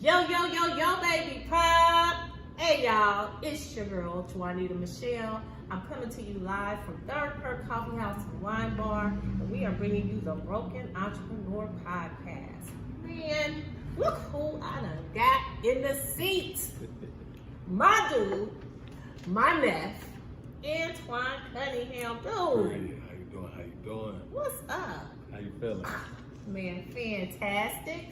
Yo, baby pop. Hey, y'all, it's your girl, Juanita-Michelle. I'm coming to you live from Third Perk Coffeehouse and Wine Bar, and we are bringing you the Broken Entrepreneur Podcast. Man, look who I done got in the seat. My dude, my nephew, Antwon Cunningham. Dude. Hey, how you doing? What's up? How you feeling? Man, fantastic.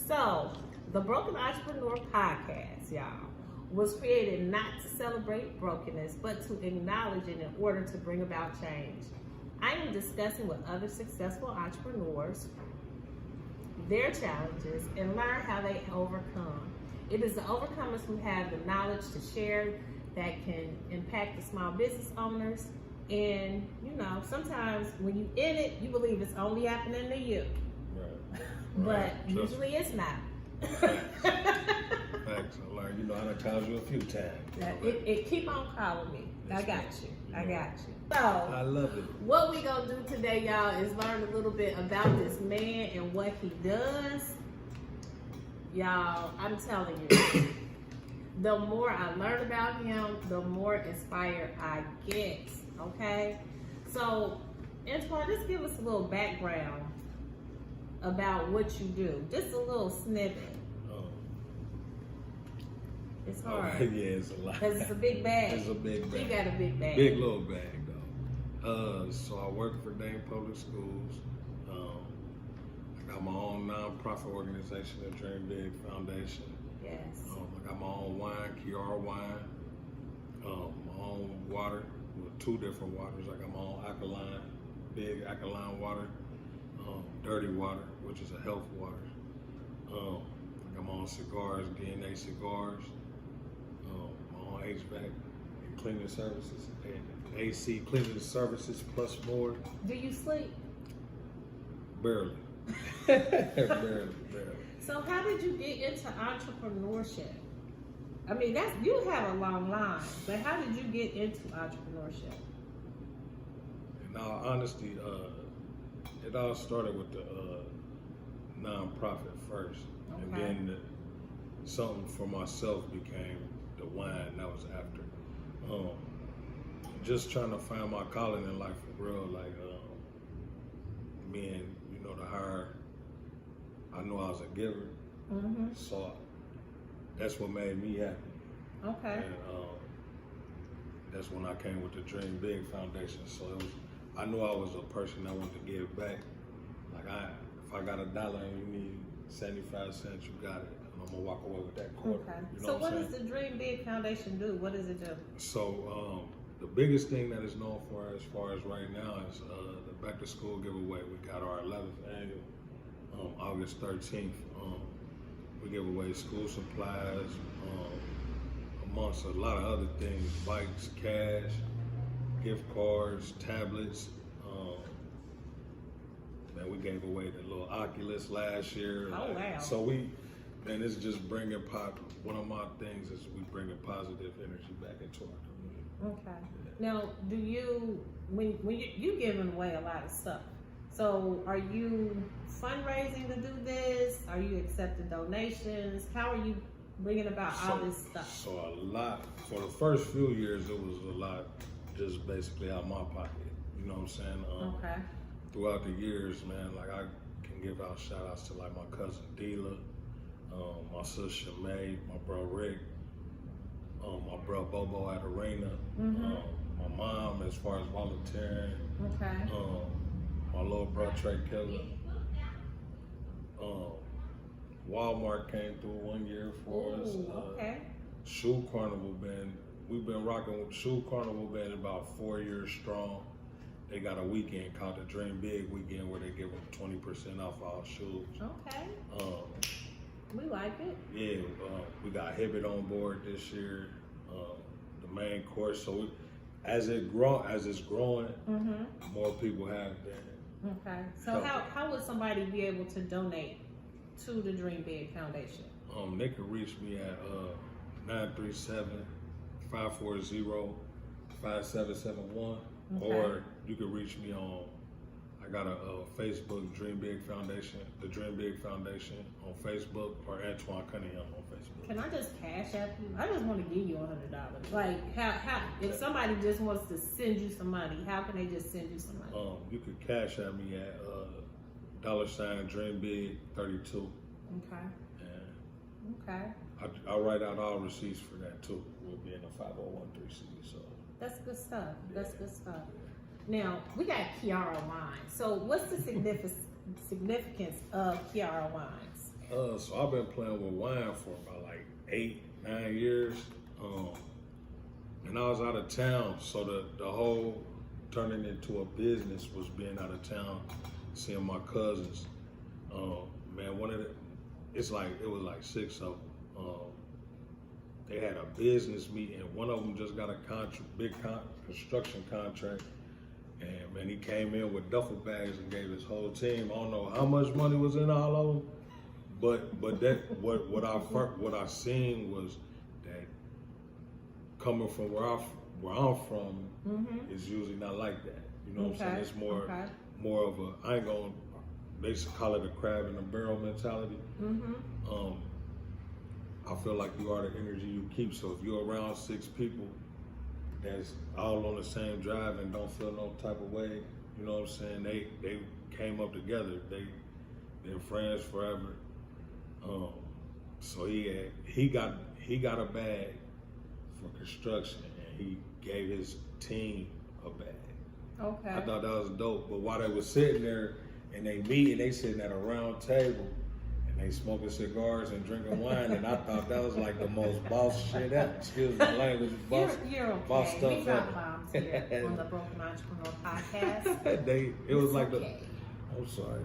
So, the Broken Entrepreneur Podcast, y'all, was created not to celebrate brokenness, but to acknowledge it in order to bring about change. I am discussing with other successful entrepreneurs their challenges and learn how they overcome. It is the overcomers who have the knowledge to share that can impact the small business owners. And, you know, sometimes when you in it, you believe it's only happening to you. Right. But usually it's not. Facts. I learned, I done called you a few times. It keep on calling me. I got you. So, I love it. What we gonna do today, y'all, is learn a little bit about this man and what he does. Y'all, I'm telling you, the more I learn about him, the more inspired I get. Okay? So, Antwon, just give us a little background about what you do. Just a little snippet. It's hard. Yeah, it's a lot. Because it's a big bag. It's a big bag. You got a big bag. Big little bag, though. So I work for Dayton Public Schools. I got my own nonprofit organization, the Dream Big Foundation. Yes. I got my own wine, Kiara wine. My own water, with 2 different waters. I got my own alkaline, big alkaline water. Dirty water, which is a health water. I got my own cigars, DNA cigars. My own HVAC and cleaning services, and AC cleaning services plus more. Do you sleep? Barely. barely. So how did you get into entrepreneurship? I mean, you have a long line, but how did you get into entrepreneurship? In all honesty, it all started with the nonprofit first, and then something for myself became the wine that was after. Just trying to find my calling in life for real, like being, the higher. I knew I was a giver, so that's what made me happy. Okay. And that's when I came with the Dream Big Foundation. So I knew I was a person that wanted to give back. Like if I got $1 and you need 75 cents, you got it. And I'm gonna walk away with that quarter. Okay. You know So what does the Dream Big Foundation do? What does it do? So the biggest thing that it's known for as far as right now is the back to school giveaway. We got our 11th annual, August 13th. We give away school supplies, amongst a lot of other things, bikes, cash, gift cards, tablets. Man, we gave away the little Oculus last year. Oh, wow. So it's just bringing one of my things is we bringing positive energy back into our community. Okay. Now, do you, when you giving away a lot of stuff, so are you fundraising to do this? Are you accepting donations? How are you bringing about all this stuff? So a lot, for the first few years, it was a lot just basically out of my pocket. You know what I'm saying? Okay. Throughout the years, man, like I can give out shout outs to like my cousin Deela, my sister May, my bro Rick, my bro Bobo at Arena, my mom as far as volunteering, my little bro Trey Keller. Walmart came through one year for us. Okay. Shoe Carnival we've been rocking with Shoe Carnival been about 4 years strong. They got a weekend called the Dream Big Weekend where they give them 20% off all shoes. Okay. We like it. Yeah, we got Hibbit on board this year, the main course. So as it's growing, more people have been. Okay. So how would somebody be able to donate to the Dream Big Foundation? They can reach me at 937-540-5771, or you can reach me on, I I got a Facebook, Dream Big Foundation, the Dream Big Foundation on Facebook, or Antwon Cunningham on Facebook. Can I just cash app you? I just want to give you $100. Like, how if somebody just wants to send you some money, how can they just send you some money? You could cash at me at $ Dream Big 32. Okay. And Okay. I write out all receipts for that too. We'll be in a 501(c)(3). So That's good stuff. That's good stuff. Now, we got Kiara wine. So what's the significance of Kiara wines? So I've been playing with wine for about like 8-9 years. And I was out of town, so the whole turning into a business was being out of town, seeing my cousins. Man, it was like 6 of them. They had a business meeting. One of them just got a big construction contract. And man, he came in with duffel bags and gave his whole team. I don't know how much money was in all of them, but that what I seen was that coming from where I'm from is usually not like that. You know what I'm saying? It's more of a they call it a crab in a barrel mentality. I feel like you are the energy you keep. So if you're around 6 people that's all on the same drive and don't feel no type of way, you know what I'm saying? They came up together. They're friends forever. So he got a bag for construction, and he gave his team a bag. Okay. I thought that was dope. But while they were sitting there and they meeting, they sitting at a round table. They smoking cigars and drinking wine, and I thought that was like the most boss shit ever. Excuse my language, boss. You're okay. Boss stuff we got ever. moms here on the Broken Entrepreneur Podcast. It was like okay. I'm sorry.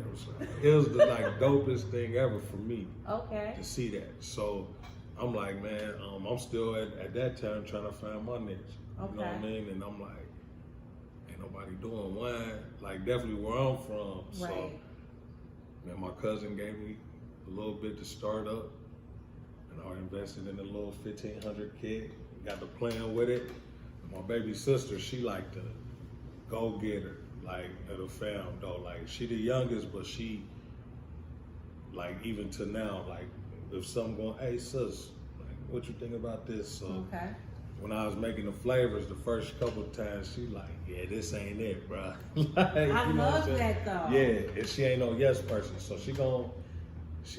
It was the like dopest thing ever for me. Okay. To see that. So I'm like, man, I'm still at that time trying to find my niche. Okay. You know what I mean? And I'm like, ain't nobody doing wine. Like definitely where I'm from. Right. So man, my cousin gave me a little bit to start up, and I invested in a little 1,500 kit. Got to playing with it. My baby sister, she like the go-getter, like of the fam though. Like she the youngest, but she like even to now, like if something going, hey sis, like what you think about this? So when I was making the flavors the first couple of times, she like, yeah, this ain't it, bro. Like, I love that though. Yeah, and she ain't no yes person, so she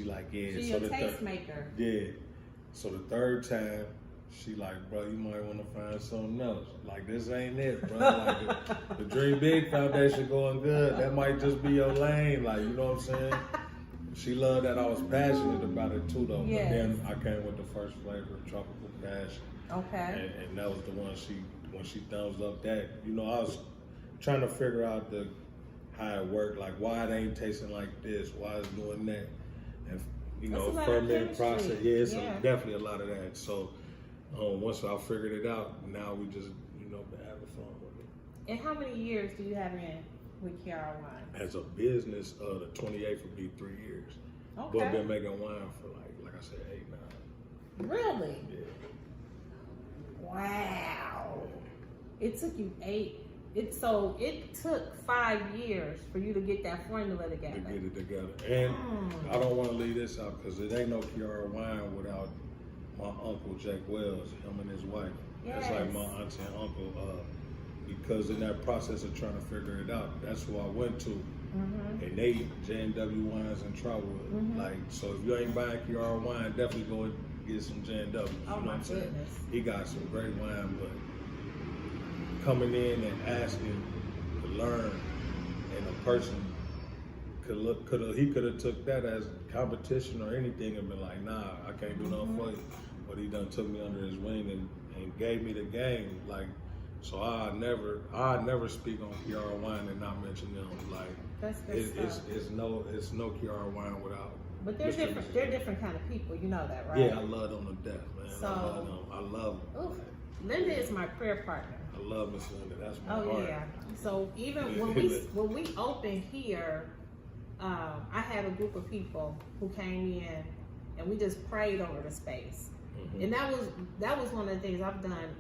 like, yeah. She's so a tastemaker. Yeah. So the third time, she like, bro, you might want to find something else. Like, this ain't it, bro. Like, the Dream Big Foundation going good. That might just be your lane. Like, you know what I'm saying? She loved that I was passionate about it too, though. Yes. But then I came with the first flavor, Tropical Passion. Okay. And that was the one when she thumbs up that, you know, I was trying to figure out how it worked. Like, why it ain't tasting like this? Why it's doing that? And you know, fermenting process. Yeah, it's definitely a lot of that. So once I figured it out, now we just been having fun with it. And how many years do you have in with Kiara Wine? As a business, the 28th would be 3 years. Okay. But I've been making wine for like I said, 8, 9. Really? Yeah. Wow. It took you 8. It took 5 years for you to get that formula together. To get it together. And I don't want to leave this out because it ain't no Kiara wine without my uncle Jake Wells, him and his wife. Yes. That's like my auntie and uncle. Because in that process of trying to figure it out, that's who I went to. And they J&W Wines in Trotwood. Like, so if you ain't buying Kiara wine, definitely go and get some J&W. Oh, you know my what I'm saying? goodness. He got some great wine, but coming in and asking to learn, and a person could have took that as competition or anything and been like, nah, I can't do nothing for you. But he done took me under his wing and gave me the game. Like, so I never speak on Kiara wine and not mention them. Like, that's good stuff. It's no Kiara wine without. But they're different. They're different kind of people. You know that, right? Yeah, I love them to death, man. So, I love them. Oof. Linda is my prayer partner. I love Miss Linda. That's my heart. Oh yeah. So even when we opened here, I had a group of people who came in, and we just prayed over the space. And that was one of the things I've done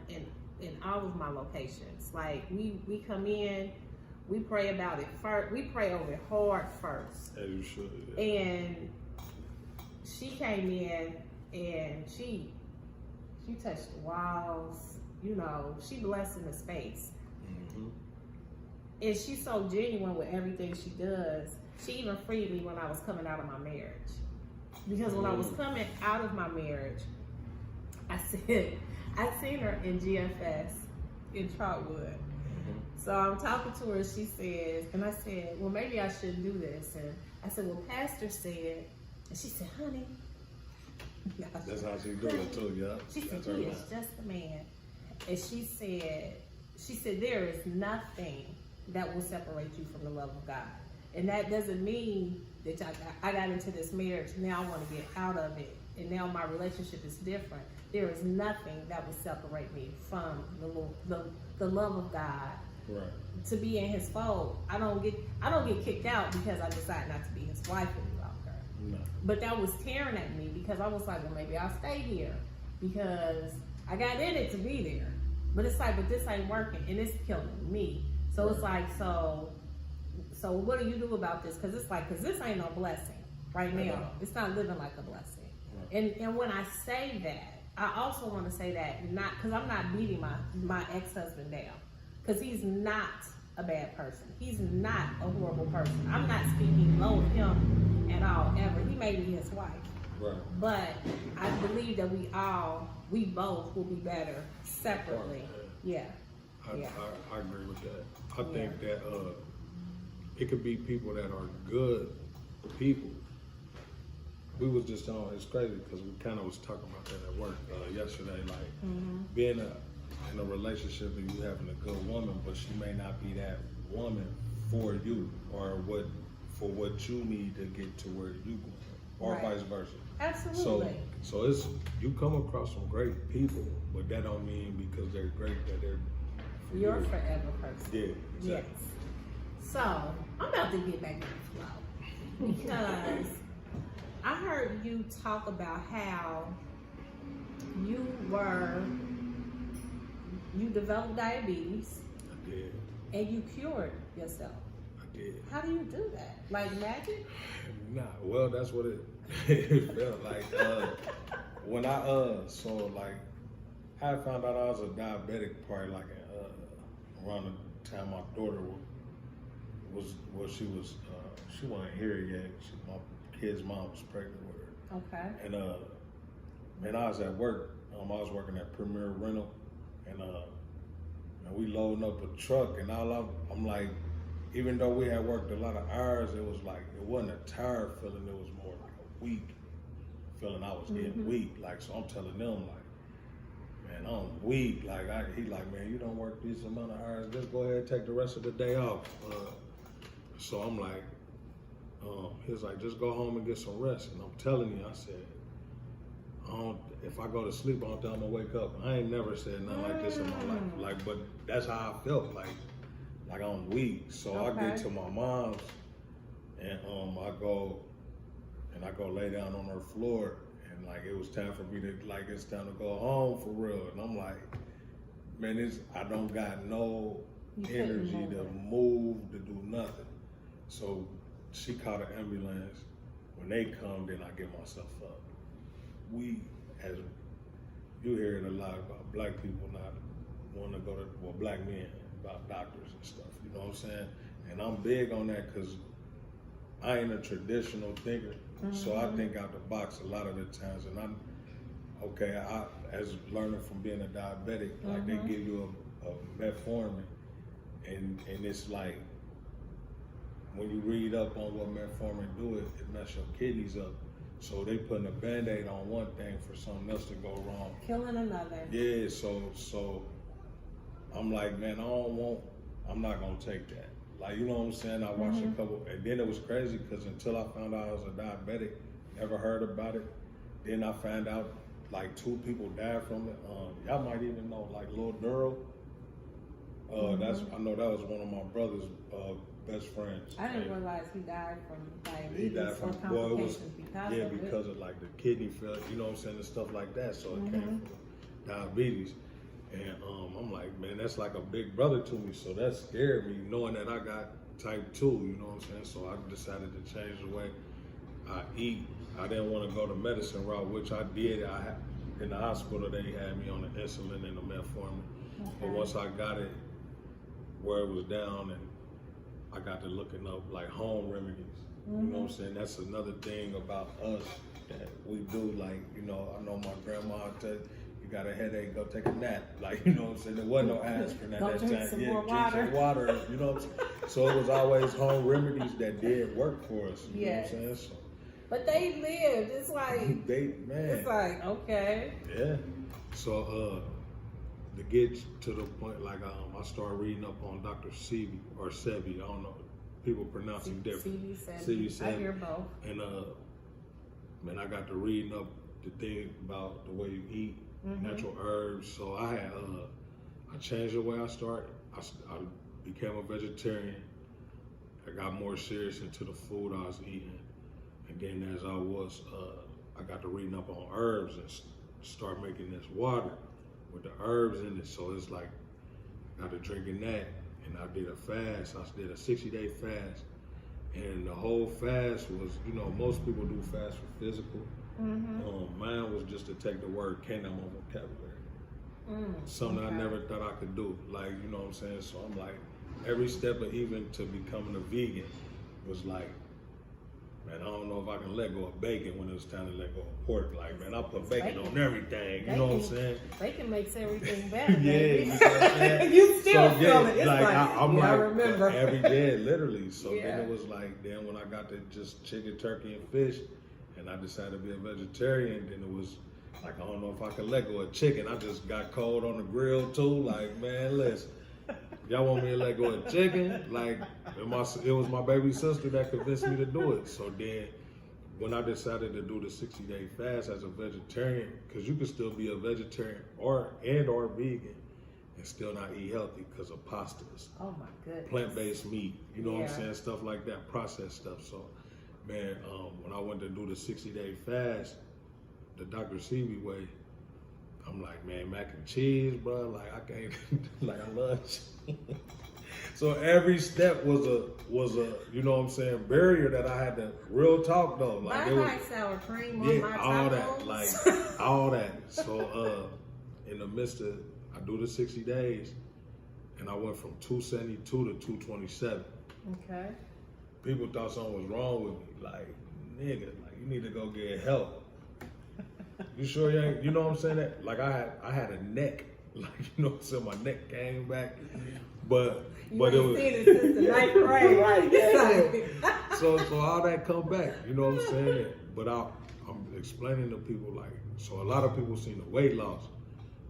in all of my locations. Like we come in, We pray about it first. We pray over it hard first. As you should. Yeah. And she came in and she touched the walls. You know, she blessed in the space. Mm-hmm. And she's so genuine with everything she does. She even freed me when I was coming out of my marriage. Because when I was coming out of my marriage, I seen her in GFS in Trotwood. So I'm talking to her, she says, and I said, well, maybe I shouldn't do this. And I said, well, Pastor said, and she said, honey. That's how she do it too, yeah. She said, he is just a man. And she said, there is nothing that will separate you from the love of God. And that doesn't mean that I got into this marriage, now I want to get out of it, and now my relationship is different. There is nothing that will separate me from the love of God. Right. To be in His fold. I don't get kicked out because I decide not to be His wife any longer. No. But that was tearing at me because I was like, well, maybe I'll stay here because I got in it to be there. But it's like, but this ain't working and it's killing me. So It's like, so what do you do about this? Because it's like, because this ain't no blessing right now. It's not living like a blessing. Right. And when I say that, I also want to say that not because I'm not beating my ex-husband down, because he's not a bad person. He's not a horrible person. I'm not speaking low of him at all, ever. He may be his wife. Right. But I believe that we both will be better separately. Yeah. I agree with that. I think that it could be people that are good people. We was just on, it's crazy because we kind of was talking about that at work yesterday, like being in a relationship and you having a good woman, but she may not be that woman for you or for what you need to get to where you go, or vice versa. Absolutely. So it's, you come across some great people, but that don't mean because they're great that they're for You're you. Forever person. Yeah, exactly. Yes. So I'm about to get back in the flow because I heard you talk about how you developed diabetes. I did. And you cured yourself. I did. How do you do that? Like magic? Nah, well, that's what it felt like. When I I found out I was a diabetic probably like around the time my daughter she wasn't here yet. My kid's mom was pregnant with her. Okay. And man, I was at work. I was working at Premier Rental, and we loading up a truck, and I'm like, even though we had worked a lot of hours, it was like it wasn't a tired feeling. It was more like a weak feeling. I was getting weak. Like, so I'm telling them like, man, I'm weak. Like he like, man, you don't work this amount of hours. Just go ahead and take the rest of the day off. So I'm like, he was like, just go home and get some rest. And I'm telling you, I said, if I go to sleep, I don't think I'm gonna wake up. I ain't never said nothing like this in my life. Like, but that's how I felt. Like I'm weak. So I get to my mom's, and I go lay down on her floor, and like it was time for me to it's time to go home for real. And I'm like, man, I don't got no energy to move, to do nothing. So she called an ambulance. When they come, then I get myself up. As you hear it a lot about black people not wanting to go to, well, black men, about doctors and stuff, you know what I'm saying? And I'm big on that because I ain't a traditional thinker, so I think out the box a lot of the times. And I as learning from being a diabetic, like they give you a metformin, and it's like, when you read up on what metformin do, it messes your kidneys up. So they putting a Band-Aid on one thing for something else to go wrong. Killing another. Yeah, so I'm like, man, I'm not gonna take that. Like, you know what I'm saying? I watched a couple, and then it was crazy because until I found out I was a diabetic, never heard about it. Then I found out like 2 people died from it. Y'all might even know, like Lil Durrell. I know that was one of my brother's best friends. I didn't realize he died from diabetes. He died from complications because of like the kidney failure, you know what I'm saying, and stuff like that. So it came from diabetes. And I'm like, man, that's like a big brother to me. So that scared me, knowing that I got type 2, you know what I'm saying? So I decided to change the way I eat. I didn't want to go the medicine route, which I did. In the hospital, they had me on the insulin and the metformin. Okay. But once I got it where it was down, and I got to looking up like home remedies. You know what I'm saying? That's another thing about us that we do. Like, you know, I know my grandma said, you got a headache, go take a nap. Like, you know what I'm saying? There wasn't no aspirin at that time. Drink some water. You know what I'm saying? So it was always home remedies that did work for us. You know what I'm saying? So, but they lived. It's like it's like, okay. Yeah. So to get to the point, like I started reading up on Dr. Sebi or Sebi. I don't know. People pronounce him different. Sebi. I hear both. And man, I got to reading up the thing about the way you eat, natural herbs. So I changed the way I started. I became a vegetarian. I got more serious into the food I was eating. And then as I got to reading up on herbs and start making this water with the herbs in it. So it's like, I got to drinking that. And I did a fast. I did a 60-day fast. And the whole fast was, you know, most people do fast for physical. Mine was just to take the word Kenan on vocabulary. Something I never thought I could do. Like, you know what I'm saying? So I'm like, every step of even to becoming a vegan was like, man, I don't know if I can let go of bacon when it was time to let go of pork. Like, man, I put bacon on everything. You know what I'm saying? Bacon makes everything better. You know what I'm saying? You still feel it. It's like I'm like, I remember. Every day, literally. So then it was like, then when I got to just chicken, turkey, and fish, and I decided to be a vegetarian, then it was like, I don't know if I could let go of chicken. I just got cold on the grill too. Like, man, listen. Y'all want me to let go of chicken? Like, it was my baby sister that convinced me to do it. So then, when I decided to do the 60-day fast as a vegetarian, because you can still be a vegetarian or vegan and still not eat healthy because of pastas. Oh my goodness. Plant-based meat, you know what I'm saying? Stuff like that, processed stuff. So, man, when I went to do the 60-day fast, the Dr. Sebi way, I'm like, man, mac and cheese, bro. Like, I can't, like, I love cheese. So every step was a, you know what I'm saying, barrier that I had to, real talk though. Like, I like sour cream on my all tacos. that, like, all that. So, in the midst of, I do the 60 days, and I went from 272 to 227. Okay. People thought something was wrong with me. Like, nigga, like, you need to go get help. You sure you ain't, you know what I'm saying? That, like, I had a neck, like, you know what I'm saying? My neck came back, but it was. Seen it since the ninth grade. Right, yeah. So all that come back, you know what I'm saying? But I'm explaining to people, like, so a lot of people seen the weight loss,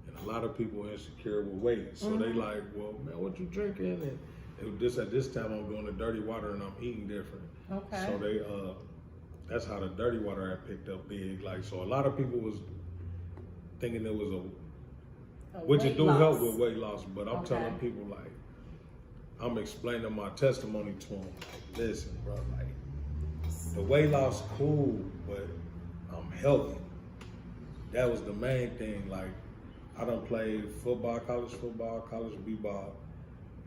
and a lot of people insecure with weight. So they like, well, man, what you drinking? And at this time I'm doing the dirty water and I'm eating different. Okay. So they that's how the dirty water had picked up big. Like, so a lot of people was thinking it was which it do help with weight loss, but I'm telling people, like, I'm explaining my testimony to them. Like, listen, bro, like, the weight loss cool, but I'm healthy. That was the main thing. Like, I done played football, college b-ball,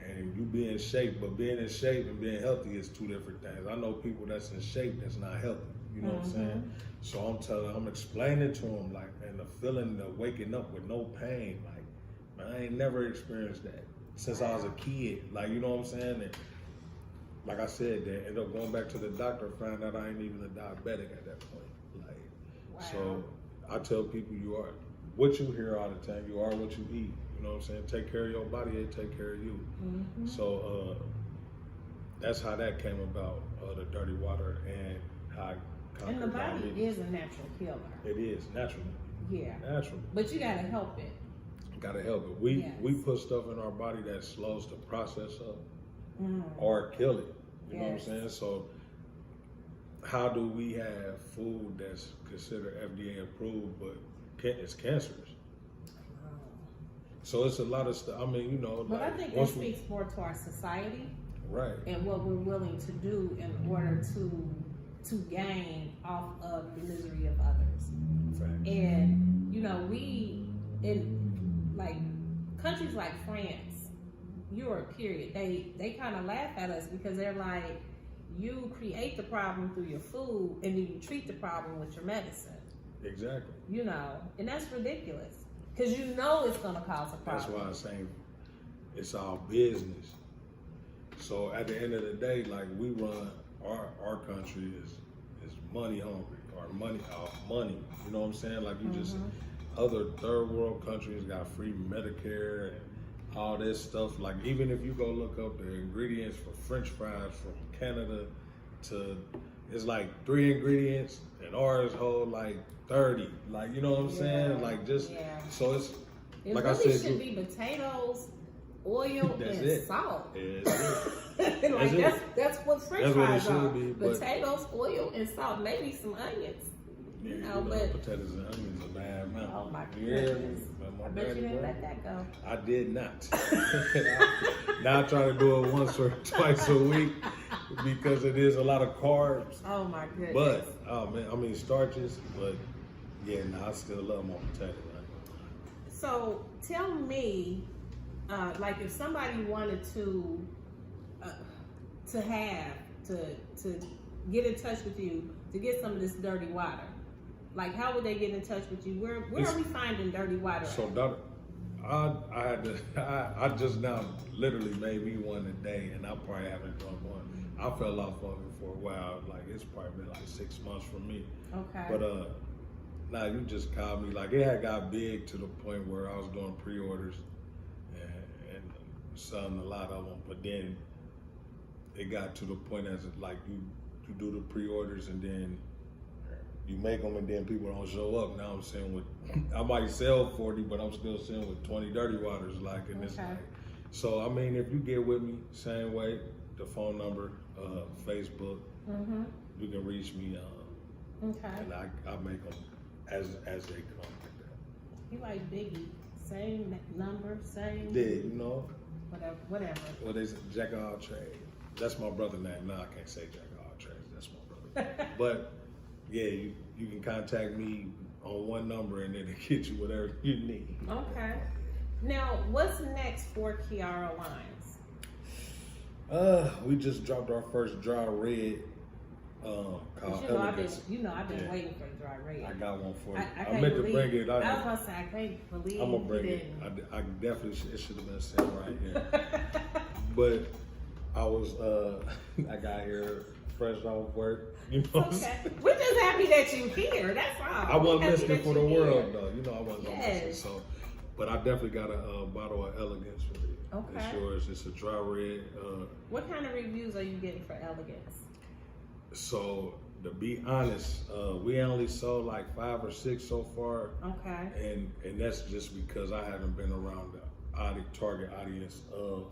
and you be in shape, but being in shape and being healthy is two different things. I know people that's in shape that's not healthy. You know what I'm saying? So I'm explaining to them, like, and the feeling of waking up with no pain, like, man, I ain't never experienced that since I was a kid. Like, you know what I'm saying? And like I said, they end up going back to the doctor, find out I ain't even a diabetic at that point. Like, so I tell people, you are what you hear all the time. You are what you eat. You know what I'm saying? Take care of your body, they take care of you. So that's how that came about, the dirty water, and how I conquered. And the body is a natural healer. It is, natural. Yeah. Natural. But you gotta help it. Gotta help it. We put stuff in our body that slows the process up or kill it. You know what I'm saying? So how do we have food that's considered FDA approved, but it's cancerous? So it's a lot of stuff. I mean, you know. But like, I think that speaks more to our society, right? And what we're willing to do in order to gain off of the misery of others. Fact. And you know, like countries like France, Europe, period, they kind of laugh at us because they're like, you create the problem through your food and then you treat the problem with your medicine. Exactly. You know, and that's ridiculous because you know it's going to cause a problem. That's why I'm saying it's our business. So at the end of the day, like we run our country is money hungry or money. You know what I'm saying? Like you just other third world countries got free Medicare and all this stuff. Like even if you go look up the ingredients for French fries from Canada to, it's like 3 ingredients and ours hold like 30. Like you know what I'm saying? Like just so it's it like really I said, should be potatoes, oil, and salt. That's what French fries are. Potatoes, oil, and salt. Maybe some onions. You know, but potatoes and onions a bad amount. Oh my goodness! Yeah, I bet you didn't let that go. I did not. Now I try to do it once or twice a week because it is a lot of carbs. Oh my goodness! But oh man, I mean starches. But yeah, I still love my potatoes. So tell me, like if somebody wanted to get in touch with you to get some of this dirty water. Like, how would they get in touch with you? Where are we finding dirty water? So, I just now literally made me one today, and I probably haven't drunk one. I fell off of it for a while. Like it's probably been like 6 months for me. Okay. But now you just called me. Like it had got big to the point where I was doing pre-orders and selling a lot of them. But then it got to the point as like you do the pre-orders and then you make them and then people don't show up. Now I'm saying I might sell 40, but I'm still selling with 20 dirty waters. Like, and it's like, so I mean, if you get with me, same way, the phone number, Facebook, you can reach me. And I make them as they come. You like Biggie, same number, same. Yeah, you know. Whatever. Well, they say Jack of all trades. That's my brother's name. No, I can't say Jack of all trades. That's my brother. But yeah, you can contact me on one number and then it'll get you whatever you need. Okay. Now, what's next for Kiara Wines? We just dropped our first dry red called Elegance. I've been waiting for the dry red. I got one for you. I meant to bring it. I was about to say, I can't believe I'm gonna bring it. I definitely it should have been sitting right here. But I was I got here fresh off work. You know what I'm saying? We're just happy that you're here. That's all. I wasn't listening for the world though. You know I wasn't listening. So, but I definitely got a bottle of Elegance for you. Okay. It's yours. It's a dry red. What kind of reviews are you getting for Elegance? So to be honest, we only sold like 5 or 6 so far. Okay. And that's just because I haven't been around the target audience of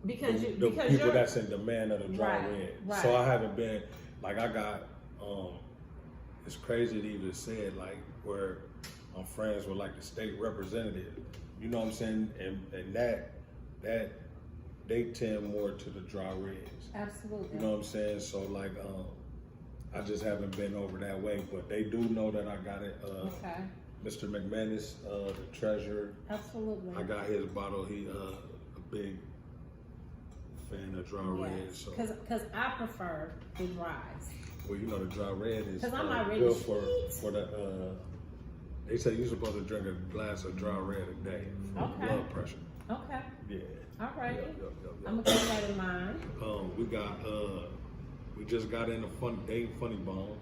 the people that's in demand of the dry red. Right. So I haven't been like I got. It's crazy to even say it, like where I'm friends with like the state representative. You know what I'm saying? And that they tend more to the dry reds. Absolutely. You know what I'm saying? So like I just haven't been over that way, but they do know that I got it. Mr. McManus, the treasurer. Absolutely. I got his bottle. He a big fan of dry red. So because I prefer the dries. Well, you know the dry red is good for the. They say you're supposed to drink a glass of dry red a day for blood pressure. Okay. Yeah. All right. Yep. I'm gonna keep that in mind. We just got in a funny bone.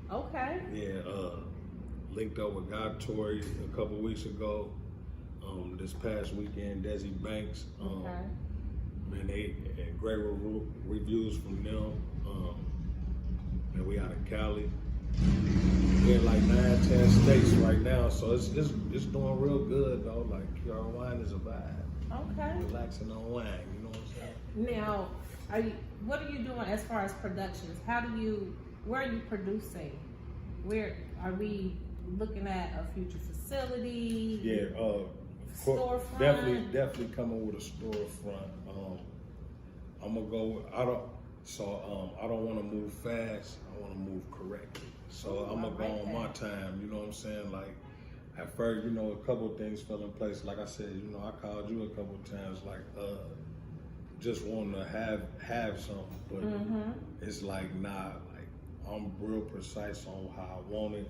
Okay. Yeah. Linked up with God Tory a couple weeks ago. This past weekend, Desi Banks. Man, they had great reviews from them. And we out of Cali. We're in like 9-10 states right now, so it's doing real good though. Like Kiara Wine is a vibe. Okay. Relaxing on wine, you know what I'm saying? Now, what are you doing as far as productions? Where are you producing? Where are we looking at a future facility? Yeah, storefront. Definitely coming with a storefront. I'm gonna go. I don't want to move fast. I want to move correctly. So I'm gonna go on my time. You know what I'm saying? Like at first, you know, a couple of things fell in place. Like I said, you know, I called you a couple of times, like just wanting to have something, but it's like, nah, like I'm real precise on how I want it.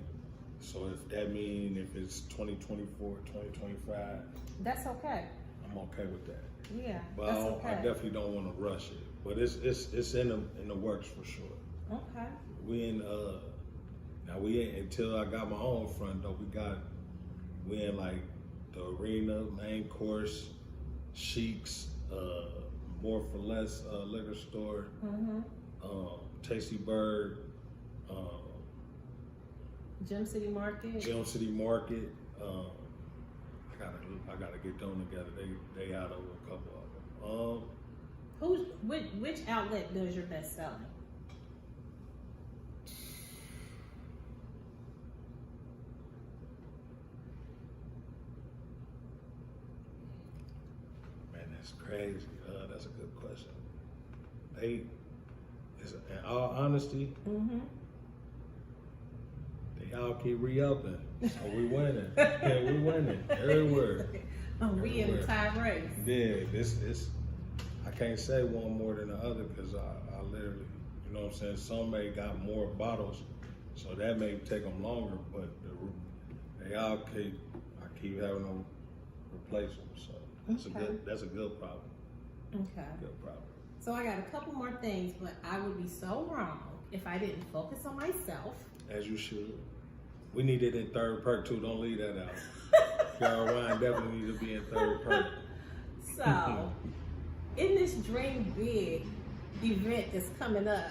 So if that means if it's 2024, 2025, that's okay. I'm okay with that. Yeah, but that's okay. I definitely don't want to rush it. But it's in the works for sure. Okay. We in now we in, until I got my own front door. We in like the arena, main course, Sheiks, More for Less liquor store, Tasty Bird, Gem City Market. I gotta get them together. They out of a couple of them. Which outlet does your best selling? Man, that's crazy. That's a good question. In all honesty, they all keep re-upping. So we winning. Yeah, we winning everywhere. We in the tie race. Yeah, this I can't say one more than the other because I literally, you know what I'm saying, some may got more bottles, so that may take them longer, but they all I keep having them replace them, so that's a good problem. Okay. Good problem. So I got a couple more things, but I would be so wrong if I didn't focus on myself. As you should. We need it in third perk too, don't leave that out. Kiara wine definitely need to be in third perk. So, in this Dream Big event that's coming up,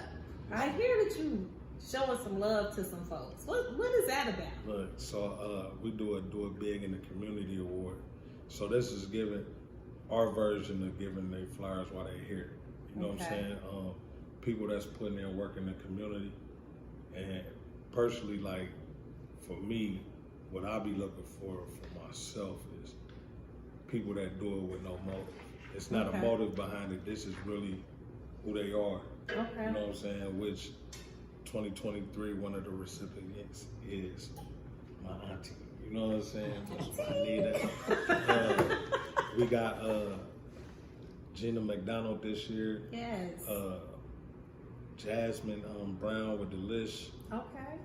I hear that you showing some love to some folks. What is that about? Look, so we do it big in the community award. So this is giving our version of giving their flowers while they're here. You know what I'm saying? People that's putting in work in the community. And personally, like for me, what I be looking for myself is people that do it with no motive. It's not a motive behind it. This is really who they are. Okay. You know what I'm saying? Which 2023, one of the recipients is my auntie. You know what I'm saying? Juanita. We got Gina McDonald this year. Yes. Jasmine Brown with Delish. Okay.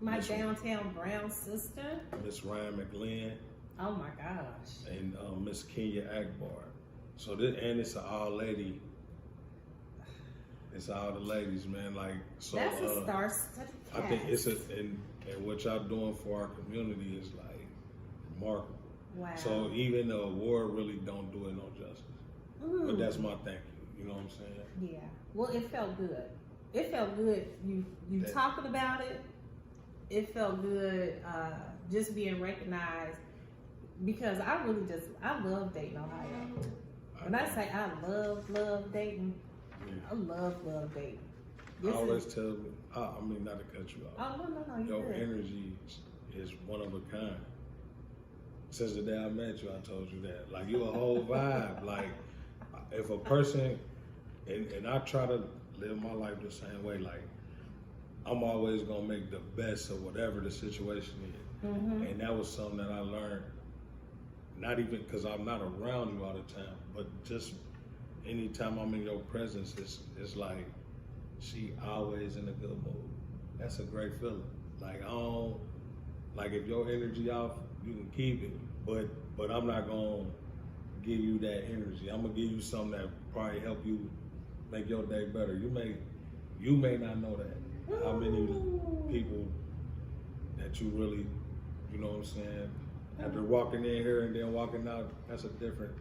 My downtown Brown sister. Miss Ryan McGlynn. Oh my gosh. And Miss Kenya Akbar. So this, and it's an all lady. It's all the ladies, man. Like so. That's a star-studded cast. I think it's and what y'all doing for our community is like remarkable. Wow. So even the award really don't do it no justice. But that's my thank you. You know what I'm saying? Yeah. Well, it felt good. It felt good. You talking about it. It felt good. Just being recognized because I love Dayton, Ohio. When I say I love Dayton, I love Dayton. I always tell me, I mean not to cut you off. Oh no, your good. energy is one of a kind. Since the day I met you, I told you that. Like you a whole vibe. Like if a person, and I try to live my life the same way. Like I'm always gonna make the best of whatever the situation is, and that was something that I learned. Not even because I'm not around you all the time, but just anytime I'm in your presence, it's like she always in a good mood. That's a great feeling. Like I don't, like if your energy off, you can keep it, but I'm not gonna give you that energy. I'm gonna give you something that probably help you make your day better. You may not know that. How many people that you really, you know what I'm saying, after walking in here and then walking out, that's a different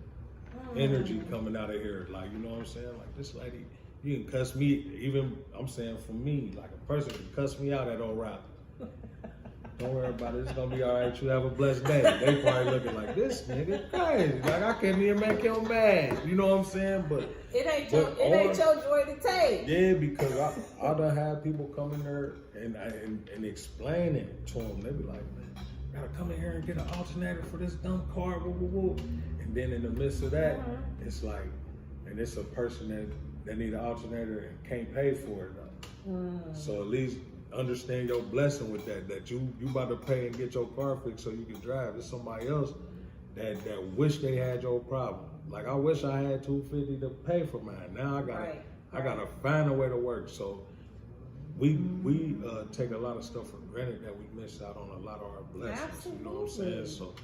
energy coming out of here. Like, you know what I'm saying? Like this lady, you can cuss me, even I'm saying for me, like a person can cuss me out at Old Rock. Don't worry about it. It's gonna be all right. You have a blessed day. They probably looking like this nigga crazy. Like I can't even make him mad. You know what I'm saying? But it ain't your joy to take. Yeah, because I done had people come in there and explain it to them. They be like, man, I gotta come in here and get an alternator for this dumb car. Woo, woo, woo. And then in the midst of that, it's like, and it's a person that need an alternator and can't pay for it though. So at least understand your blessing with that you about to pay and get your car fixed so you can drive. It's somebody else that wish they had your problem. Like, I wish I had $250 to pay for mine. Now I gotta find a way to work. So we take a lot of stuff for granted that we miss out on a lot of our blessings. Absolutely. You know what I'm saying? So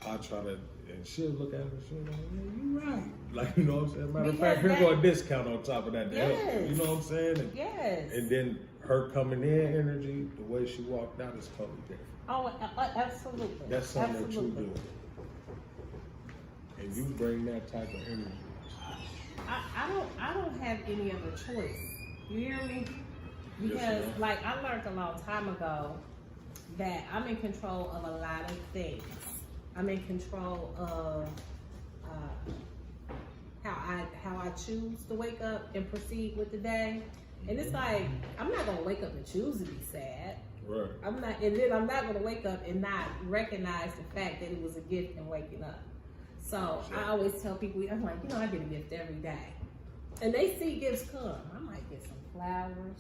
I try to, and she'll look at it and she'll be like, yeah, you right. Like, you know what I'm saying? Matter of fact, here go a discount on top of that to help you. You know what I'm saying? And, yes. And then her coming in energy, the way she walked out is totally different. Oh, absolutely. That's something that you do. And you bring that type of energy. I don't have any other choice. You hear me? Because Yes, like I learned a long time ago that I'm in control of a lot of things. I'm in control of how I choose to wake up and proceed with the day. And it's like, I'm not gonna wake up and choose to be sad. Right. I'm not gonna wake up and not recognize the fact that it was a gift in waking up. So I always tell people, I'm like, I get a gift every day. And they see gifts come. I might get some flowers.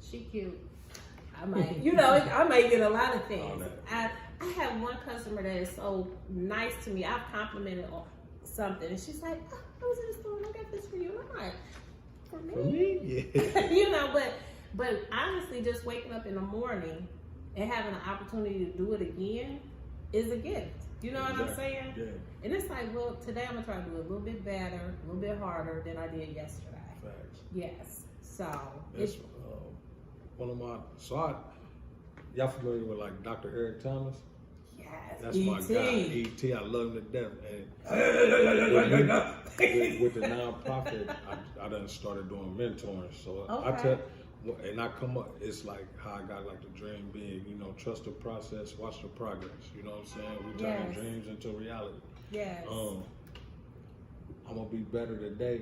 She cute. I might, I might get a lot of things. I have one customer that is so nice to me. I've complimented on something, and she's like, I was in the store and I got this for you. And I'm like, for me? For me? Yeah. But honestly, just waking up in the morning and having an opportunity to do it again is a gift. You know what I'm saying? Yeah. And it's like, well, today I'm gonna try to do it a little bit better, a little bit harder than I did yesterday. Facts. Yes. So That's one of my. Y'all familiar with like Dr. Eric Thomas? yes, That's my guy. E.T. I love him to death. And with the nonprofit, I done started doing mentoring. So I come up. It's like how I got like the dream big. Trust the process, watch the progress. You know what I'm saying? We turn dreams into reality. Yes. I'm gonna be better today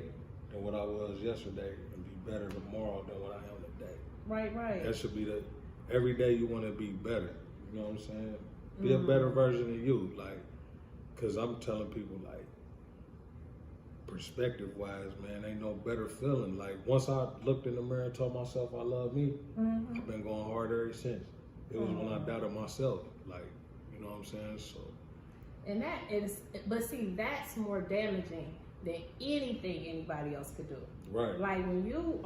than what I was yesterday, and be better tomorrow than what I am today. Right. That should be every day you want to be better. You know what I'm saying? Be a better version of you, like, cause I'm telling people like, perspective wise, man, ain't no better feeling. Like once I looked in the mirror and told myself I love me, I've been going hard ever since. It was when I doubted myself, like, you know what I'm saying? So. And that is, but see, that's more damaging than anything anybody else could do. Right. Like when you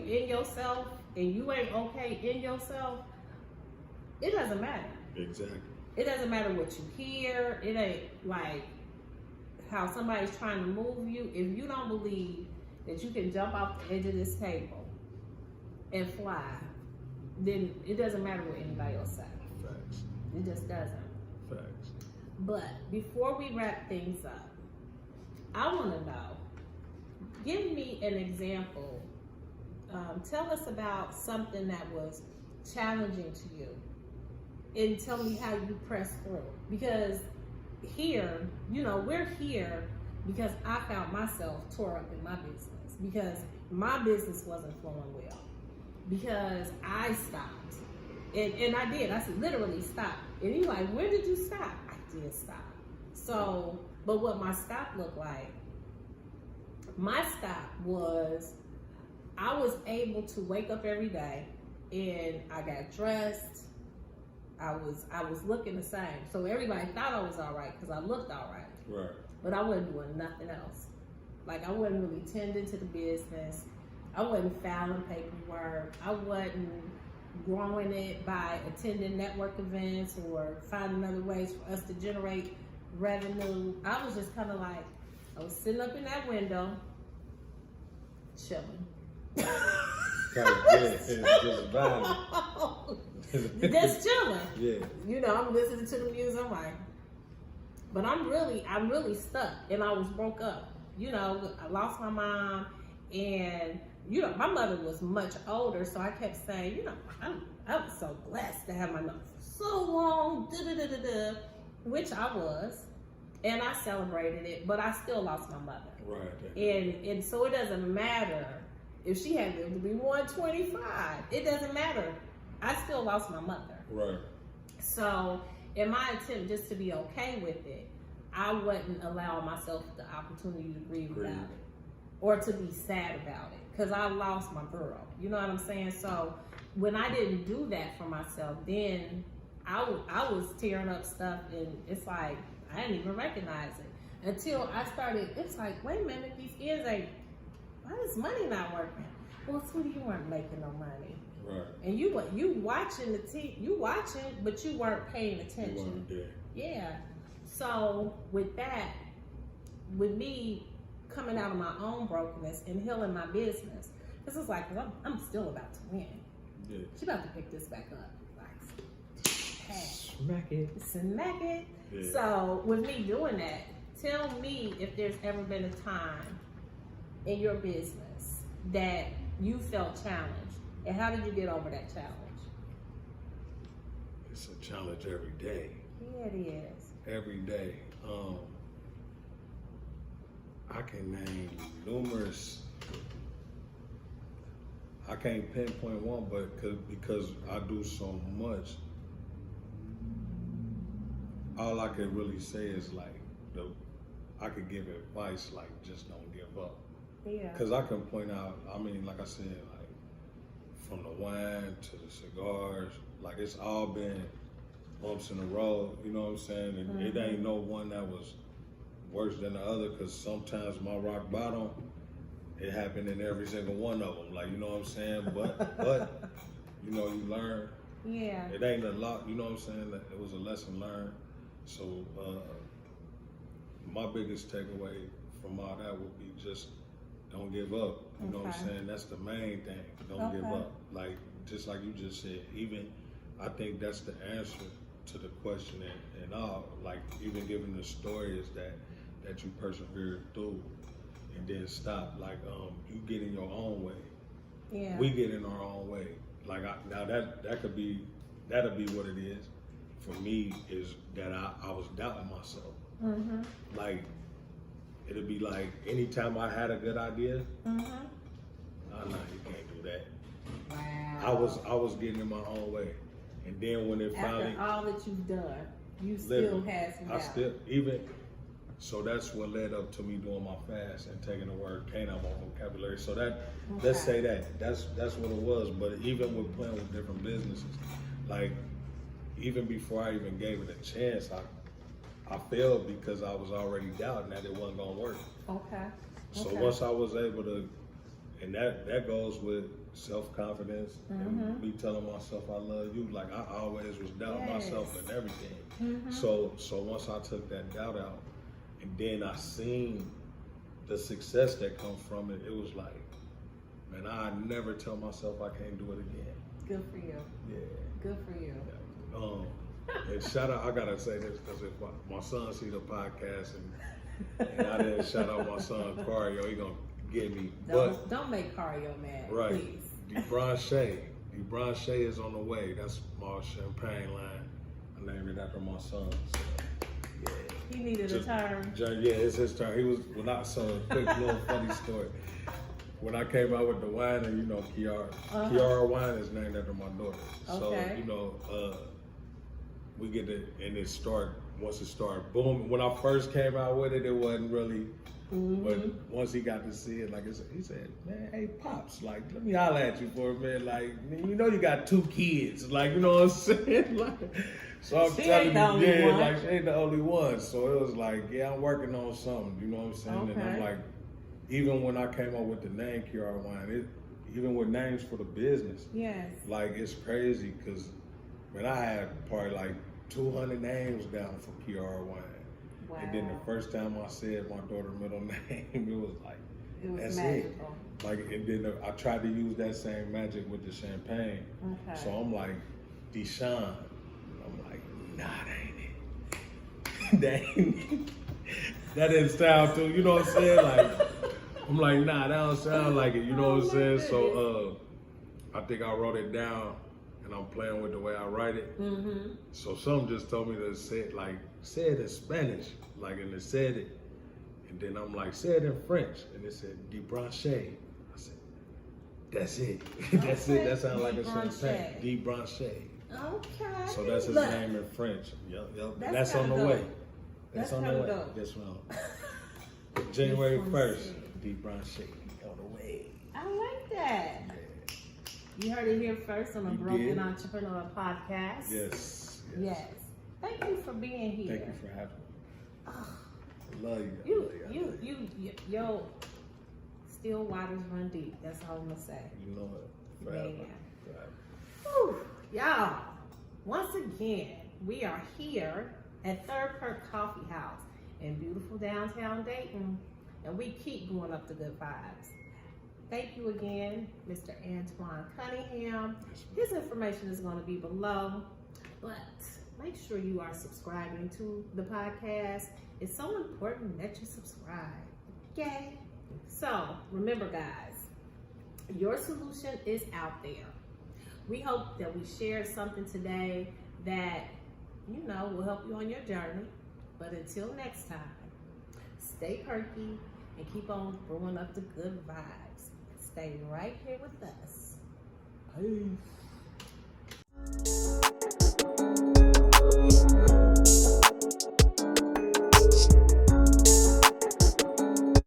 in yourself and you ain't okay in yourself, it doesn't matter. Exactly. It doesn't matter what you hear. It ain't like how somebody's trying to move you. If you don't believe that you can jump off the edge of this table and fly, then it doesn't matter what anybody else says. Facts. It just doesn't. Facts. But before we wrap things up, I want to know, give me an example. Tell us about something that was challenging to you and tell me how you pressed through. Because here, we're here because I found myself tore up in my business because my business wasn't flowing well because I stopped. And I did. I said, literally stop. And he's like, where did you stop? I did stop. So, but what my stop looked like, my stop was I was able to wake up every day and I got dressed. I was looking the same. So everybody thought I was all right because I looked all right. Right. But I wasn't doing nothing else. Like I wasn't really tending to the business. I wasn't filing paperwork. I wasn't growing it by attending network events or finding other ways for us to generate revenue. I was just kind of like, I was sitting up in that window, chilling. Just chilling. Yeah. I'm listening to the music. I'm like, but I'm really stuck, and I was broke up. I lost my mom, and my mother was much older, so I kept saying, I was so blessed to have my mother for so long, which I was, and I celebrated it, but I still lost my mother. Right. And so it doesn't matter if she had lived to be 125. It doesn't matter. I still lost my mother. Right. So in my attempt just to be okay with it, I wouldn't allow myself the opportunity to grieve without it. or to be sad about it, because I lost my girl. You know what I'm saying? So when I didn't do that for myself, then I was tearing up stuff, and it's like I didn't even recognize it until I started. It's like, wait a minute, these kids ain't. Why is money not working? Well, sweetie, you weren't making no money. Right. And you watching you watching, but you weren't paying attention. You weren't there. Yeah. So with that, with me coming out of my own brokenness and healing my business, this is like, cause I'm still about to win. Yeah. She about to pick this back up. Like, hey, smack it. Smack it. Yeah. So with me doing that, tell me if there's ever been a time in your business that you felt challenged, and how did you get over that challenge? It's a challenge every day. Yeah, it is. Every day. I can name numerous. I can't pinpoint one, but because I do so much, all I can really say is like I could give advice like just don't give up. Yeah. Because I can point out, I mean, like I said, like from the wine to the cigars, like it's all been bumps in the road, you know what I'm saying? And it ain't no one that was worse than the other, because sometimes my rock bottom, it happened in every single one of them, like, you know what I'm saying? But you know, you learn. Yeah. It ain't a lot, you know what I'm saying? It was a lesson learned. So my biggest takeaway from all that would be just don't give up. You know what I'm saying? That's the main thing. Don't give up. Like, just like you just said, even, I think that's the answer to the question and all. Like, even giving the story is that you persevere through and then stop. Like, you get in your own way. Yeah. We get in our own way. Like, now that'll be what it is. For me, is that I was doubting myself. Mm-hmm. Like, it'd be like anytime I had a good idea, oh no, you can't do that. Wow. I was getting in my own way, and then when it finally, after all that you've done, you still had some doubt. So that's what led up to me doing my fast and taking the word Kenan out my vocabulary. So let's say that's what it was. But even with playing with different businesses, like even before I even gave it a chance, I failed because I was already doubting that it wasn't gonna work. Okay. So once I was able to, and that goes with self-confidence and me telling myself I love you. Like I always was doubting myself and everything. So once I took that doubt out, and then I seen the success that comes from it, it was like, man, I never tell myself I can't do it again. Good for you. Yeah. Good for you. And shout out, I gotta say this because if my son see the podcast and I didn't shout out my son Caryo, he gonna get me. Don't make Caryo mad, right. Please. DeBranche is on the way. That's my champagne line. I named it after my son. So, yeah. He needed a turn. Yeah, it's his turn. He was a quick little funny story. When I came out with the wine, and you know, Kiara wine is named after my daughter. So, you know, we get it, and once it started booming. When I first came out with it, it wasn't really, but once he got to see it, like he said, man, hey, Pops, like, let me holler at you for a minute. Like, you know, you got 2 kids. Like, you know what I'm saying? Like, so I'm telling you, like, she ain't the only one. So it was like, yeah, I'm working on something. You know what I'm saying? And I'm like, even when I came up with the name Kiara Wine, even with names for the business, like it's crazy because man, I had probably like 200 names down for Kiara Wine. Wow. And then the first time I said my daughter's middle name, it was like, that's magical. It. Like, and then I tried to use that same magic with the champagne. Okay. So I'm like, Deshaun. I'm like, nah, that ain't it. That ain't it. That didn't sound too, you know what I'm saying? Like, I'm like, nah, that don't sound like it, you know what I'm saying? So I think I wrote it down and I'm playing with the way I write it. So something just told me to say it in Spanish, like, and it said it. And then I'm like, say it in French. And it said, DeBranche. I said, that's it. That's it. That sounds like a champagne. DeBranche. Okay. So that's his name in French. Yep. That's on the way. That's on the way. Yes, ma'am. January 1st. deep brown shake on the way. I like that. Yeah. You heard it here first on the You Broken did. Entrepreneurial Podcast. Yes. Yes. Thank you for being here. Thank you for having me. Oh, I love you. yo, still waters run deep. That's all I'm gonna say. You know it. Forever. Man. Forever. Whew. Y'all, once again, we are here at Third Perk Coffeehouse in beautiful downtown Dayton, and we keep going up the good vibes. Thank you again, Mr. Antwon Cunningham. His information is going to be below, but make sure you are subscribing to the podcast. It's so important that you subscribe, okay? So remember, guys, your solution is out there. We hope that we shared something today that, you know, will help you on your journey. But until next time, stay perky and keep on brewing up the good vibes. Stay right here with us. Peace.